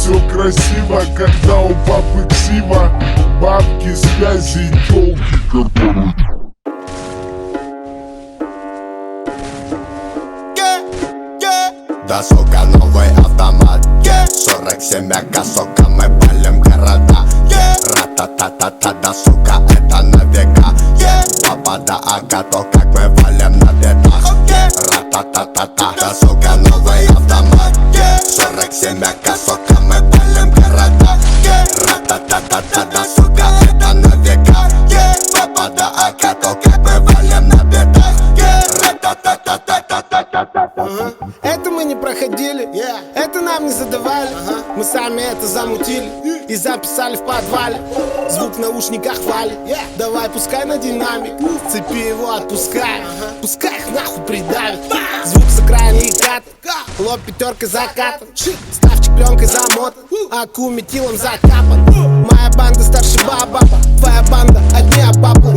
все красиво, когда у папы ксива. Бабки, связи и тёлки, которые... Да, сука, новый автомат, 47 АК, сука, мы палим города. Ра-та-та-та-та, да, сука, это на века. Папа, да, АК, то как мы валим на бедах. Ра-та-та-та-та, да, сука, новый автомат, 47 АК, сука, мы палим города. Ра-та-та-та-та, да, сука, это на века. Папа, да, АК, то как мы валим на бедах. Это мы не проходили, это нам не задавали. Мы сами это замутили и записали в подвале. Звук в наушниках валит, давай пускай на динамик. Цепи его отпускай, пускай их нахуй придавит. Звук с окраины и кат, лоб пятеркой закатан. Ставчик пленкой замотан, аку метилом закапан. Моя банда старше баба, твоя банда одни обапла.